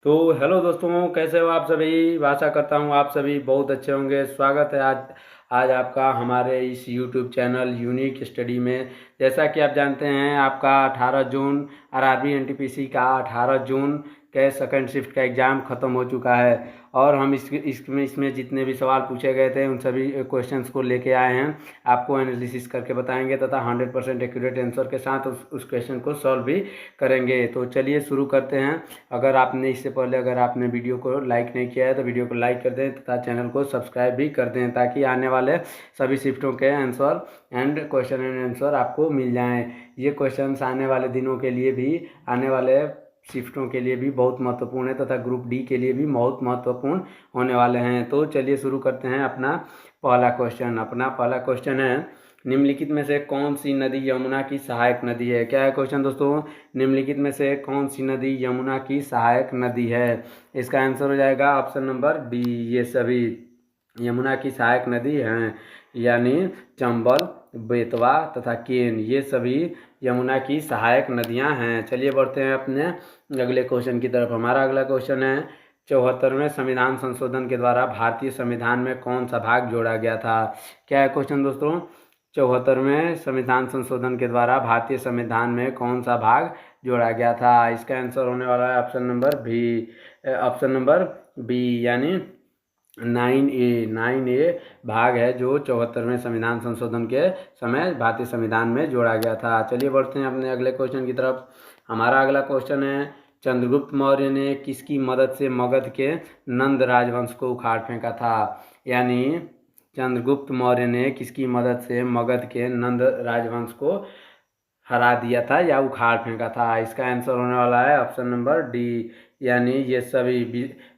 तो हेलो दोस्तों, कैसे हो आप सभी। आशा करता हूँ आप सभी बहुत अच्छे होंगे। स्वागत है आज आपका हमारे इस YouTube चैनल यूनिक स्टडी में। जैसा कि आप जानते हैं, आपका 18 जून आरआरबी एनटीपीसी का 18 जून के सेकंड शिफ्ट का एग्ज़ाम ख़त्म हो चुका है और हम इसमें जितने भी सवाल पूछे गए थे उन सभी क्वेश्चंस को लेके आए हैं। आपको एनालिसिस करके बताएंगे तथा 100% एक्यूरेट आंसर के साथ उस क्वेश्चन को सॉल्व भी करेंगे। तो चलिए शुरू करते हैं। अगर आपने वीडियो को लाइक नहीं किया है तो वीडियो को लाइक कर दें तथा चैनल को सब्सक्राइब भी कर दें, ताकि आने वाले सभी शिफ्टों के answer and question and answer आपको मिल जाएं। ये क्वेश्चंस आने वाले दिनों के लिए भी, आने वाले शिफ्टों के लिए भी बहुत महत्वपूर्ण है तथा ग्रुप डी के लिए भी बहुत महत्वपूर्ण होने वाले हैं। तो चलिए शुरू करते हैं। अपना पहला क्वेश्चन है, निम्नलिखित में से कौन सी नदी यमुना की सहायक नदी है। क्या है क्वेश्चन दोस्तों? निम्नलिखित में से कौन सी नदी यमुना की सहायक नदी है? इसका आंसर हो जाएगा ऑप्शन नंबर डी। ये सभी यमुना की सहायक नदी हैं, यानी चंबल, बेतवा तथा केन, ये सभी यमुना की सहायक नदियां हैं। चलिए बढ़ते हैं अपने अगले क्वेश्चन की तरफ। हमारा अगला क्वेश्चन है, 74वें संविधान संशोधन के द्वारा भारतीय संविधान में कौन सा भाग जोड़ा गया था। क्या है क्वेश्चन दोस्तों? 74वें संविधान संशोधन के द्वारा भारतीय संविधान में कौन सा भाग जोड़ा गया था? इसका आंसर होने वाला है ऑप्शन नंबर बी, यानी 9A भाग है जो 74वें संविधान संशोधन के समय भारतीय संविधान में जोड़ा गया था। चलिए बढ़ते हैं अपने अगले क्वेश्चन की तरफ। हमारा अगला क्वेश्चन है, चंद्रगुप्त मौर्य ने किसकी मदद से मगध के नंद राजवंश को उखाड़ फेंका था। यानी चंद्रगुप्त मौर्य ने किसकी मदद से मगध के नंद राजवंश को हरा दिया था या उखाड़ फेंका था? इसका आंसर होने वाला है ऑप्शन नंबर डी, यानी ये सभी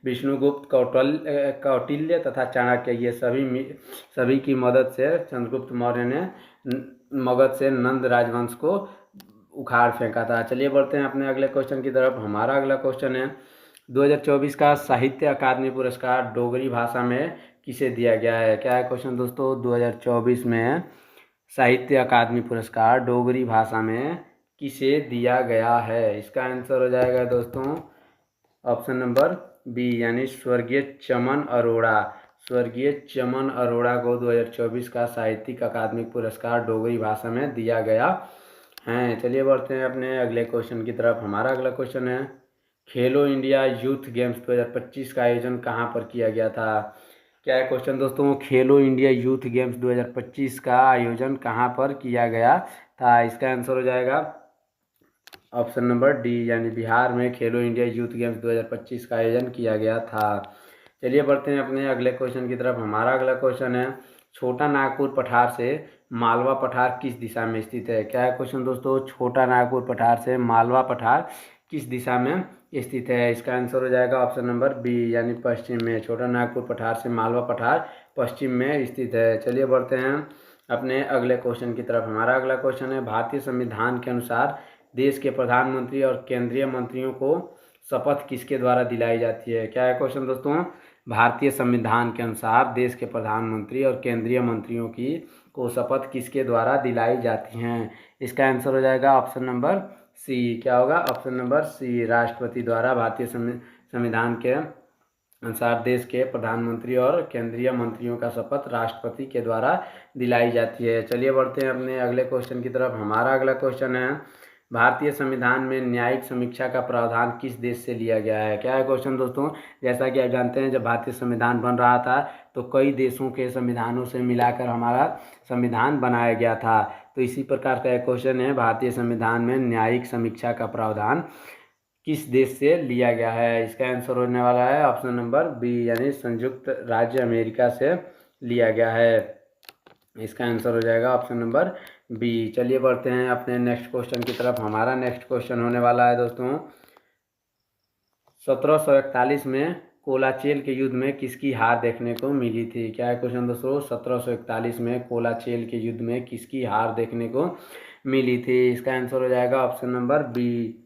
विष्णुगुप्त, कौटिल्य तथा चाणक्य, ये सभी की मदद से चंद्रगुप्त मौर्य ने मगध से नंद राजवंश को उखाड़ फेंका था। चलिए बढ़ते हैं अपने अगले क्वेश्चन की तरफ। हमारा अगला क्वेश्चन है, 2024 का साहित्य अकादमी पुरस्कार डोगरी भाषा में किसे दिया गया है। क्या है क्वेश्चन दोस्तों? 2024 में साहित्य अकादमी पुरस्कार डोगरी भाषा में किसे दिया गया है? इसका आंसर हो जाएगा दोस्तों ऑप्शन नंबर बी, यानी स्वर्गीय चमन अरोड़ा को 2024 का साहित्यिक अकादमिक पुरस्कार डोगरी भाषा में दिया गया है। चलिए बढ़ते हैं अपने अगले क्वेश्चन की तरफ। हमारा अगला क्वेश्चन है, खेलो इंडिया यूथ गेम्स 2025 का आयोजन कहाँ पर किया गया था। क्या है क्वेश्चन दोस्तों? खेलो इंडिया यूथ गेम्स 2025 का आयोजन कहाँ पर किया गया था? इसका आंसर हो जाएगा ऑप्शन नंबर डी, यानी बिहार में खेलो इंडिया यूथ गेम्स 2025 का आयोजन किया गया था। चलिए बढ़ते हैं अपने अगले क्वेश्चन की तरफ। हमारा अगला क्वेश्चन है, छोटा नागपुर पठार से मालवा पठार किस दिशा में स्थित है। क्या है क्वेश्चन दोस्तों? छोटा नागपुर पठार से मालवा पठार किस दिशा में स्थित है? इसका आंसर हो जाएगा ऑप्शन नंबर बी, यानी पश्चिम में। छोटा नागपुर पठार से मालवा पठार पश्चिम में स्थित है। चलिए बढ़ते हैं अपने अगले क्वेश्चन की तरफ। हमारा अगला क्वेश्चन है, भारतीय संविधान के अनुसार देश के प्रधानमंत्री और केंद्रीय मंत्रियों को शपथ किसके द्वारा दिलाई जाती है। क्या है क्वेश्चन दोस्तों? भारतीय संविधान के अनुसार देश के प्रधानमंत्री और केंद्रीय मंत्रियों की को शपथ किसके द्वारा दिलाई जाती हैं? इसका आंसर हो जाएगा ऑप्शन नंबर सी। क्या होगा? ऑप्शन नंबर सी, राष्ट्रपति द्वारा भारतीय संविधान के अनुसार देश के प्रधानमंत्री और केंद्रीय मंत्रियों का शपथ राष्ट्रपति के द्वारा दिलाई जाती है। चलिए बढ़ते हैं अपने अगले क्वेश्चन की तरफ। हमारा अगला क्वेश्चन है, भारतीय संविधान में न्यायिक समीक्षा का प्रावधान किस देश से लिया गया है। क्या है क्वेश्चन दोस्तों? जैसा कि आप जानते हैं, जब भारतीय संविधान बन रहा था तो कई देशों के संविधानों से मिलाकर हमारा संविधान बनाया गया था। तो इसी प्रकार का एक क्वेश्चन है, भारतीय संविधान में न्यायिक समीक्षा का प्रावधान किस देश से लिया गया है? इसका आंसर होने वाला है ऑप्शन नंबर बी, यानी संयुक्त राज्य अमेरिका से लिया गया है। इसका आंसर हो जाएगा ऑप्शन नंबर बी। चलिए बढ़ते हैं अपने नेक्स्ट क्वेश्चन की तरफ। हमारा नेक्स्ट क्वेश्चन होने वाला है दोस्तों, 1741 में कोलाचेल के युद्ध में किसकी हार देखने को मिली थी। क्या है क्वेश्चन दोस्तों? 1741 में कोलाचेल के युद्ध में किसकी हार देखने को मिली थी? इसका आंसर हो जाएगा option number B,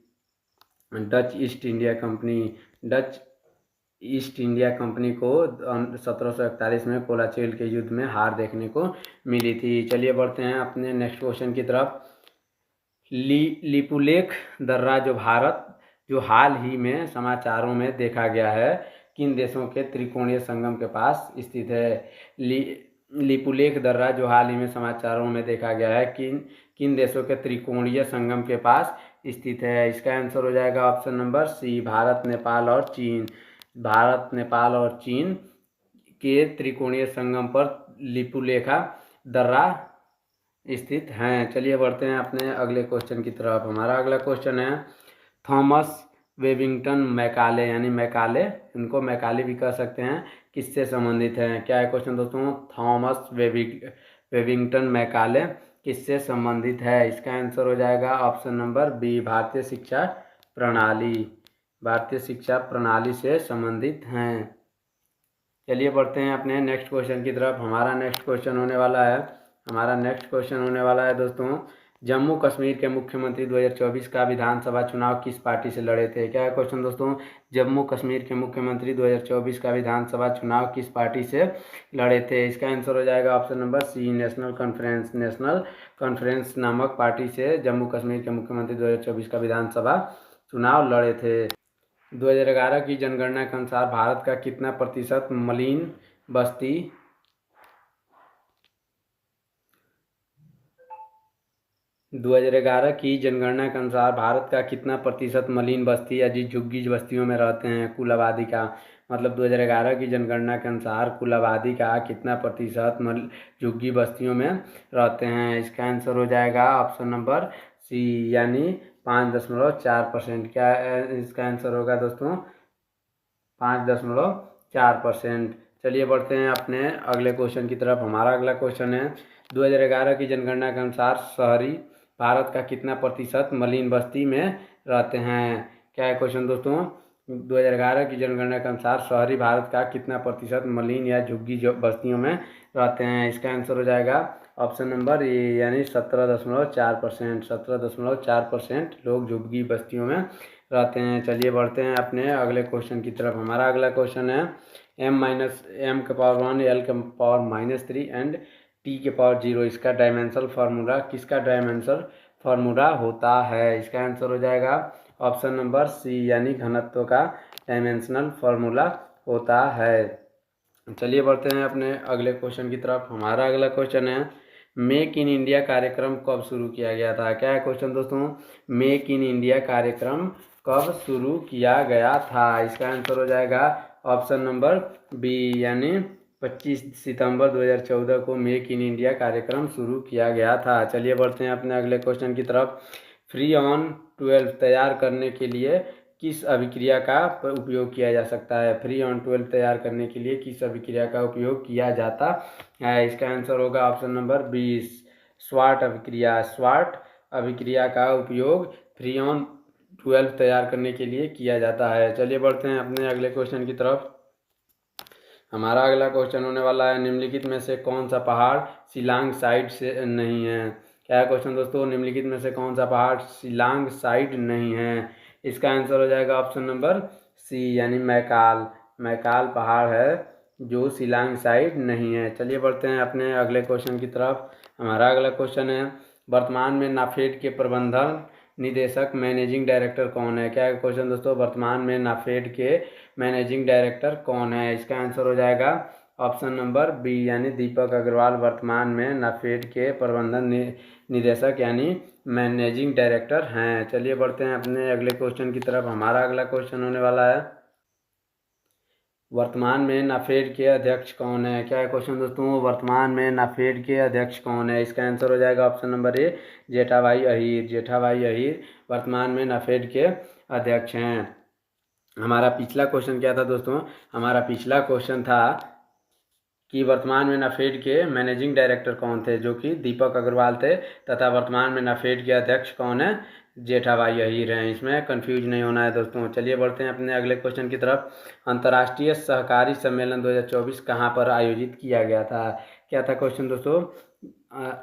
Dutch East India Company को 1741 में कोलाचेल के युद्ध में हार देखने को मिली थी। चलिए बढ़ते हैं अपने नेक्स्ट क्वेश्चन की तरफ। लिपुलेख दर्रा जो हाल ही में समाचारों में देखा गया है किन देशों के त्रिकोणीय संगम के पास स्थित है। लिपुलेख दर्रा जो हाल ही में समाचारों में देखा गया है किन देशों के त्रिकोणीय संगम के पास स्थित है। इसका आंसर हो जाएगा option number C, Bharat, Nepal और चीन। भारत, नेपाल और चीन के त्रिकोणीय संगम पर लिपुलेखा दर्रा स्थित हैं। चलिए बढ़ते हैं अपने अगले क्वेश्चन की तरफ। हमारा अगला क्वेश्चन है थॉमस वेबिंगटन मैकाले, यानी मैकाले, इनको मैकाले भी कह सकते हैं, किससे संबंधित हैं। क्या है क्वेश्चन दोस्तों? थॉमस वेबिंगटन मैकाले किससे संबंधित है। इसका आंसर हो जाएगा ऑप्शन नंबर बी, भारतीय शिक्षा प्रणाली। भारतीय शिक्षा प्रणाली से संबंधित हैं। चलिए बढ़ते हैं अपने नेक्स्ट क्वेश्चन की तरफ। हमारा नेक्स्ट क्वेश्चन होने वाला है दोस्तों, जम्मू कश्मीर के मुख्यमंत्री 2024 का विधानसभा चुनाव किस पार्टी से लड़े थे। क्या है क्वेश्चन दोस्तों? जम्मू कश्मीर के मुख्यमंत्री 2024 का विधानसभा चुनाव किस पार्टी से लड़े थे। इसका आंसर हो जाएगा option number C, National Conference नामक पार्टी से जम्मू कश्मीर के मुख्यमंत्री 2024 का विधानसभा चुनाव लड़े थे। 2011 की जनगणना के अनुसार भारत का कितना प्रतिशत मलिन बस्ती 2011 की जनगणना के अनुसार भारत का कितना प्रतिशत मलिन बस्ती या झुग्गी बस्तियों में रहते हैं कुल आबादी का। मतलब 2011 की जनगणना के अनुसार कुल आबादी का कितना प्रतिशत झुग्गी बस्तियों में रहते हैं। इसका आंसर हो जाएगा ऑप्शन नंबर सी, यानी 5.4%। क्या इसका आंसर होगा दोस्तों? 5.4%। चलिए बढ़ते हैं अपने अगले क्वेश्चन की तरफ। हमारा अगला क्वेश्चन है 2011 की जनगणना के अनुसार शहरी भारत का कितना प्रतिशत मलिन बस्ती में रहते हैं। क्या है क्वेश्चन दोस्तों? 2011 की जनगणना के अनुसार शहरी भारत का कितना प्रतिशत मलिन या झुग्गी बस्तियों में रहते हैं। इसका आंसर हो जाएगा ऑप्शन नंबर ए, यानी 17.4%। 17.4% लोग झुग्गी बस्तियों में रहते हैं। चलिए बढ़ते हैं अपने अगले क्वेश्चन की तरफ। हमारा अगला क्वेश्चन है m के पावर 1, l के पावर -3 एंड t के पावर 0 इसका डायमेंशनल फार्मूला किसका डायमेंशनल फार्मूला होता है। इसका आंसर हो जाएगा ऑप्शन नंबर सी, यानी घनत्व का डायमेंशनल फार्मूला होता है। चलिए बढ़ते हैं अपने अगले क्वेश्चन की तरफ। हमारा अगला क्वेश्चन है मेक इन इंडिया कार्यक्रम कब शुरू किया गया था। क्या है क्वेश्चन दोस्तों? मेक इन इंडिया कार्यक्रम कब शुरू किया गया था। इसका आंसर हो जाएगा ऑप्शन नंबर बी, यानी 25 सितंबर 2014 को मेक इन इंडिया कार्यक्रम शुरू किया गया था। चलिए बढ़ते हैं अपने अगले क्वेश्चन की तरफ। फ्रीऑन 12 तैयार करने के लिए किस अभिक्रिया का उपयोग किया जा सकता है। फ्रीऑन 12 तैयार करने के लिए किस अभिक्रिया का उपयोग किया जाता है। इसका आंसर होगा ऑप्शन नंबर 20, स्वाट अभिक्रिया। स्वाट अभिक्रिया का उपयोग फ्रीऑन 12 तैयार करने के लिए किया जाता है। चलिए बढ़ते हैं अपने अगले क्वेश्चन की तरफ। हमारा अगला क्वेश्चन होने वाला है निम्नलिखित में से कौन सा पहाड़ शिलांग साइड से नहीं है। क्या है क्वेश्चन दोस्तों? निम्नलिखित में से कौन सा पहाड़ शिलांग साइड नहीं है। इसका आंसर हो जाएगा ऑप्शन नंबर सी, यानी मैकाल। मैकाल पहाड़ है जो शिलांग साइड नहीं है। चलिए बढ़ते हैं अपने अगले क्वेश्चन की तरफ। हमारा अगला क्वेश्चन है वर्तमान में नाफेड के प्रबंधन निदेशक मैनेजिंग डायरेक्टर कौन है। क्या है क्वेश्चन दोस्तों? वर्तमान में नाफेड के मैनेजिंग डायरेक्टर कौन है। इसका आंसर हो जाएगा ऑप्शन नंबर बी, यानी दीपक अग्रवाल वर्तमान में नाफेड के प्रबंधन निदेशक यानी मैनेजिंग डायरेक्टर हैं। चलिए बढ़ते हैं अपने अगले क्वेश्चन की तरफ। हमारा अगला क्वेश्चन होने वाला है वर्तमान में नाफेड के अध्यक्ष कौन है। क्या है क्वेश्चन दोस्तों? वर्तमान में नाफेड के अध्यक्ष कौन है। इसका आंसर हो जाएगा option number A, Jethabhai Ahir. Jethabhai Ahir वर्तमान में नाफेड के अध्यक्ष हैं। हमारा पिछला क्वेश्चन क्या था दोस्तों? हमारा पिछला क्वेश्चन था कि वर्तमान में नाफेड के मैनेजिंग डायरेक्टर कौन थे, जो कि दीपक अग्रवाल थे, तथा वर्तमान में नाफेड के अध्यक्ष कौन है, जेठाभाई अहीर हैं। इसमें कंफ्यूज नहीं होना है दोस्तों। चलिए बढ़ते हैं अपने अगले क्वेश्चन की तरफ। अंतर्राष्ट्रीय सहकारी सम्मेलन 2024 कहाँ पर आयोजित किया गया था। क्या था क्वेश्चन दोस्तों?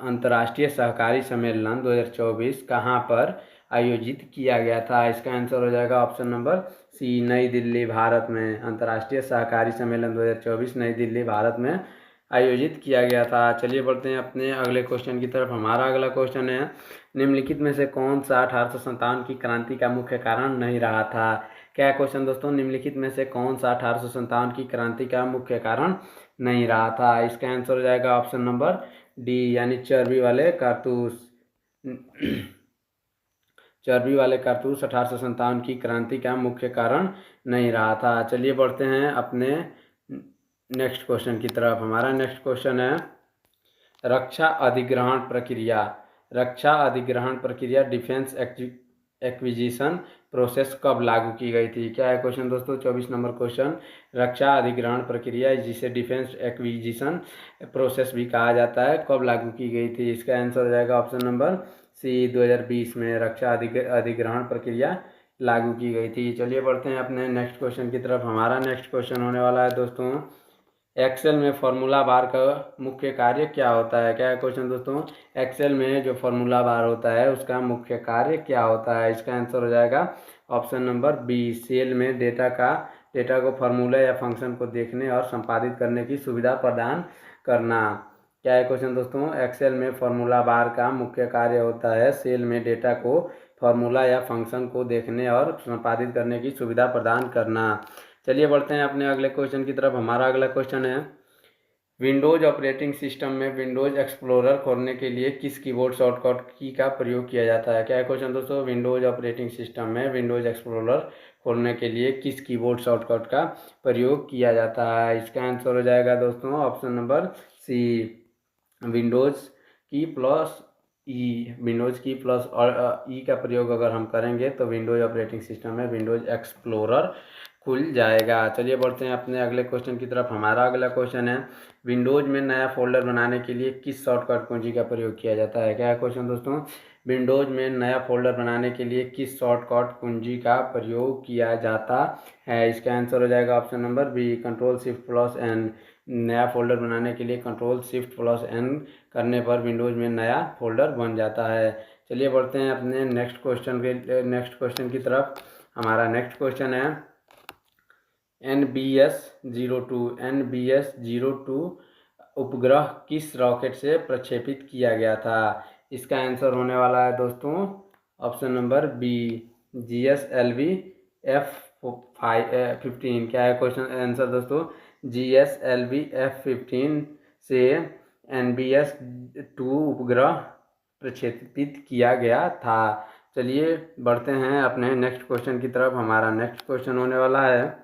अंतर्राष्ट्रीय सहकारी सम्मेलन 2024 कहाँ पर आयोजित किया गया था। इसका आंसर हो जाएगा ऑप्शन नंबर सी, नई दिल्ली, भारत में। अंतर्राष्ट्रीय सहकारी सम्मेलन 2024 नई दिल्ली, भारत में आयोजित किया गया था। चलिए बढ़ते हैं अपने अगले क्वेश्चन की तरफ। हमारा अगला क्वेश्चन है निम्नलिखित में से कौन सा 1857 की क्रांति का मुख्य कारण नहीं रहा था? क्या है क्वेश्चन दोस्तों? निम्नलिखित में से कौन सा 1857 की क्रांति का मुख्य कारण नहीं रहा था? इसका आंसर हो जाएगा ऑप्शन नंबर डी, यानी चर्बी वाले कारतूस। चर्बी वाले कारतूस 1857 की क्रांति का मुख्य कारण नहीं रहा था। चलिए बढ़ते हैं अपने नेक्स्ट क्वेश्चन की तरफ। हमारा नेक्स्ट क्वेश्चन है रक्षा अधिग्रहण प्रक्रिया। रक्षा अधिग्रहण प्रक्रिया डिफेंस एक्विजिशन प्रोसेस कब लागू की गई थी? क्या है क्वेश्चन दोस्तों? 24 नंबर क्वेश्चन। रक्षा अधिग्रहण प्रक्रिया जिसे डिफेंस एक्विजिशन प्रोसेस भी कहा जाता है, कब लागू की गई थी? इसका आंसर हो जाएगा ऑप्शन नंबर सी, 2020 में रक्षा अधिग्रहण प्रक्रिया लागू की गई थी। चलिए बढ़ते हैं अपने नेक्स्ट क्वेश्चन की तरफ। हमारा नेक्स्ट क्वेश्चन होने वाला है दोस्तों एक्सेल में फॉर्मूला बार का मुख्य कार्य क्या होता है? क्या है क्वेश्चन दोस्तों? एक्सेल में जो फॉर्मूला बार होता है उसका मुख्य कार्य क्या होता है? इसका आंसर हो जाएगा ऑप्शन नंबर बी, सेल में डेटा को फॉर्मूला या फंक्शन को देखने और संपादित करने की सुविधा प्रदान करना। क्या है क्वेश्चन दोस्तों? एक्सेल में फॉर्मूला बार का मुख्य कार्य होता है सेल में डेटा को फॉर्मूला या फंक्शन को देखने और संपादित करने की सुविधा प्रदान करना। चलिए बढ़ते हैं अपने अगले क्वेश्चन की तरफ। हमारा अगला क्वेश्चन है विंडोज ऑपरेटिंग सिस्टम में विंडोज एक्सप्लोरर खोलने के लिए किस कीबोर्ड शॉर्टकट की का प्रयोग किया जाता है? क्या है क्वेश्चन दोस्तों? विंडोज ऑपरेटिंग सिस्टम में विंडोज एक्सप्लोरर खोलने के लिए किस कीबोर्ड शॉर्टकट का प्रयोग किया जाता है? इसका आंसर हो जाएगा दोस्तों ऑप्शन नंबर सी, विंडोज की प्लस ई। विंडोज की प्लस और ई का प्रयोग अगर हम करेंगे तो विंडोज ऑपरेटिंग सिस्टम में विंडोज एक्सप्लोरर खुल जाएगा। चलिए बढ़ते हैं अपने अगले क्वेश्चन की तरफ। हमारा अगला क्वेश्चन है विंडोज में नया फोल्डर बनाने के लिए किस शॉर्टकट कुंजी का प्रयोग किया जाता है? क्या है क्वेश्चन दोस्तों? विंडोज में नया फोल्डर बनाने के लिए किस शॉर्टकट कुंजी का प्रयोग किया जाता है? इसका आंसर हो जाएगा option number B, control shift plus N. नया फोल्डर बनाने के लिए कंट्रोल शिफ्ट प्लस एन करने पर विंडोज में नया फोल्डर बन जाता है। चलिए बढ़ते हैं अपने नेक्स्ट क्वेश्चन की तरफ। हमारा नेक्स्ट क्वेश्चन है NBS-02 उपग्रह किस रॉकेट से प्रक्षेपित किया गया था? इसका आंसर होने वाला है दोस्तों option number B, GSLV F15। क्या है क्वेश्चन आंसर दोस्तों? GSLV F15 से NBS-2 उपग्रह प्रक्षेपित किया गया था। चलिए बढ़ते हैं अपने नेक्स्ट क्वेश्चन की तरफ। हमारा नेक्स्ट क्वेश्चन होने वाला है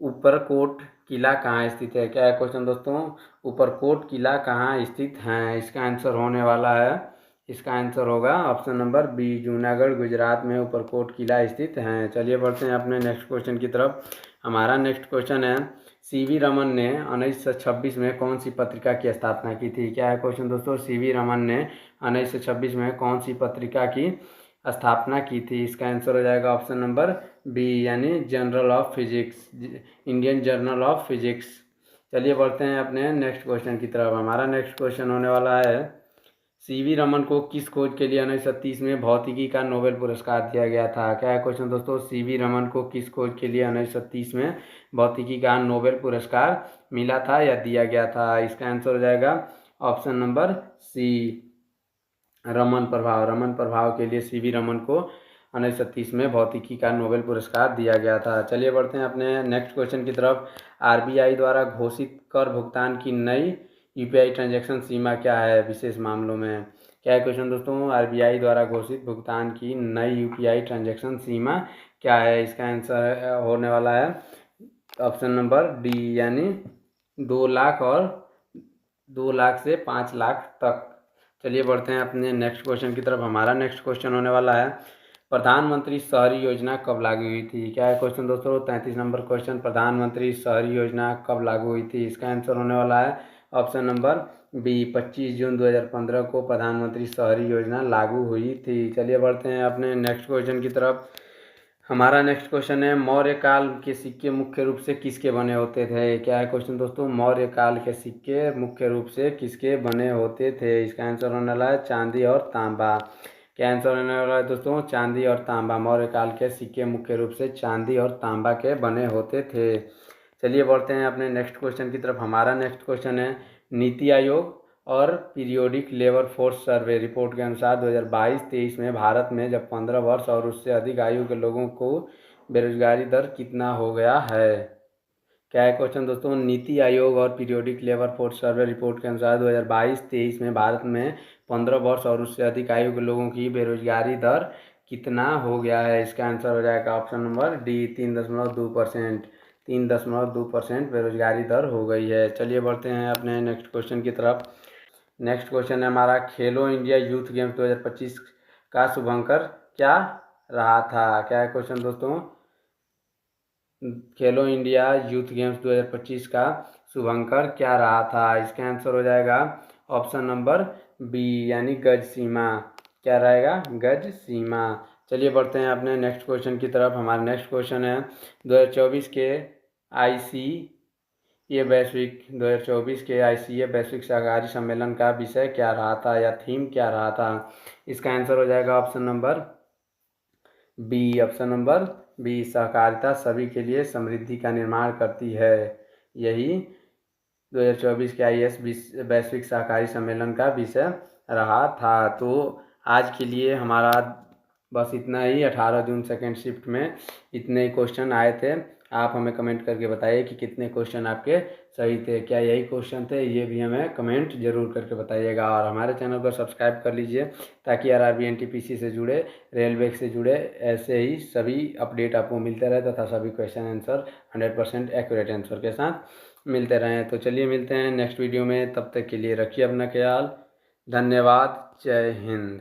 ऊपरकोट किला कहाँ स्थित है? क्या है क्वेश्चन दोस्तों? ऊपरकोट किला कहाँ स्थित है? इसका आंसर होने वाला है, इसका आंसर होगा option number B, Junagadh Gujarat में ऊपरकोट किला स्थित है। चलिए बढ़ते हैं अपने नेक्स्ट क्वेश्चन की तरफ। हमारा नेक्स्ट क्वेश्चन है CV रमन ने 1926 में कौन सी पत्रिका की स्थापना की थी? क्या है क्वेश्चन दोस्तों? CV रमन ने 1926 में कौन सी पत्रिका की स्थापना की थी? इसका आंसर हो जाएगा ऑप्शन नंबर बी, यानी journal of physics, Indian journal of physics. चलिए बढ़ते हैं अपने नेक्स्ट क्वेश्चन की तरफ। हमारा नेक्स्ट क्वेश्चन होने वाला है CV रमन को किस खोज के लिए 1930 में भौतिकी का नोबेल पुरस्कार दिया गया था? क्या है क्वेश्चन दोस्तों? CV रमन को किस खोज के लिए 1930 में भौतिकी का नोबेल पुरस्कार मिला था या दिया गया था? इसका आंसर हो जाएगा ऑप्शन नंबर सी, रमन प्रभाव। रमन प्रभाव के लिए CV रमन को 1930 में भौतिकी का नोबेल पुरस्कार दिया गया था। चलिए बढ़ते हैं अपने नेक्स्ट क्वेश्चन की तरफ। RBI द्वारा घोषित कर भुगतान की नई UPI ट्रांजैक्शन सीमा क्या है विशेष मामलों में? क्या है क्वेश्चन दोस्तों? RBI द्वारा घोषित भुगतान की नई UPI ट्रांजैक्शन सीमा क्या है? इसका आंसर होने वाला है ऑप्शन नंबर डी, यानी 2 लाख और 2 लाख से 5 लाख तक। चलिए बढ़ते हैं अपने नेक्स्ट क्वेश्चन की तरफ। हमारा नेक्स्ट क्वेश्चन होने वाला है प्रधानमंत्री शहरी योजना कब लागू हुई थी? क्या है क्वेश्चन दोस्तों? 33 नंबर क्वेश्चन, प्रधानमंत्री शहरी योजना कब लागू हुई थी? इसका आंसर होने वाला है ऑप्शन नंबर बी, 25 जून 2015 को प्रधानमंत्री शहरी योजना लागू हुई थी। चलिए बढ़ते हैं अपने नेक्स्ट क्वेश्चन की तरफ। हमारा नेक्स्ट क्वेश्चन है मौर्य काल के सिक्के मुख्य रूप से किसके बने होते थे? क्या है क्वेश्चन दोस्तों? मौर्य काल के सिक्के मुख्य रूप से किसके बने होते थे? इसका आंसर होने वाला है चांदी और तांबा। क्या आंसर होने वाला है दोस्तों? चांदी और तांबा। मौर्य काल के सिक्के मुख्य रूप से चांदी और तांबा के बने होते थे। चलिए बढ़ते हैं अपने नेक्स्ट क्वेश्चन की तरफ। हमारा नेक्स्ट क्वेश्चन है नीति आयोग और periodic labour force survey report के अनुसार 2022-23 में भारत में जब 15 वर्ष और उससे अधिक आयु के लोगों को बेरोजगारी दर कितना हो गया है। क्या है क्वेश्चन दोस्तों, नीति आयोग और periodic labour force survey report के अनुसार 2022-23 में भारत में 15 वर्ष और उससे अधिक आयु के लोगों की बेरोजगारी दर कितना हो गया है। इसका आंसर हो जाएगा ऑप्शन नंबर डी 3.2%। 3.2% बेरोजगारी दर हो गई है। चलिए बढ़ते हैं अपने नेक्स्ट क्वेश्चन की तरफ। नेक्स्ट क्वेश्चन है हमारा, खेलो इंडिया यूथ गेम्स 2025 का शुभंकर क्या रहा था। क्या है क्वेश्चन दोस्तों, खेलो इंडिया यूथ गेम्स 2025 का शुभंकर क्या रहा था। इसका आंसर हो जाएगा ऑप्शन नंबर बी यानी गज सीमा। क्या रहेगा, गज सीमा। चलिए बढ़ते हैं अपने नेक्स्ट क्वेश्चन की तरफ। हमारा नेक्स्ट क्वेश्चन है 2024 के आईसी ये वैश्विक सहकारी सम्मेलन का विषय क्या रहा था या थीम क्या रहा था। इसका आंसर हो जाएगा option number B. Option number B, सहकारिता सभी के लिए समृद्धि का निर्माण करती है। यही 2024 के आईएस वैश्विक सहकारी सम्मेलन का विषय रहा था। तो आज के लिए हमारा बस इतना ही। 18 जून सेकेंड शिफ्ट में इतने क्वेश्चन आए थे। आप हमें कमेंट करके बताइए कि कितने क्वेश्चन आपके सही थे, क्या यही क्वेश्चन थे, ये भी हमें कमेंट जरूर करके बताइएगा। और हमारे चैनल को सब्सक्राइब कर लीजिए ताकि आरआरबी एनटीपीसी से जुड़े, रेलवे से जुड़े ऐसे ही सभी अपडेट आपको मिलते रहे तथा सभी क्वेश्चन आंसर 100% एक्यूरेट आंसर के साथ मिलते रहें। तो चलिए मिलते हैं नेक्स्ट वीडियो में, तब तक के लिए रखिए अपना ख्याल। धन्यवाद। जय हिंद।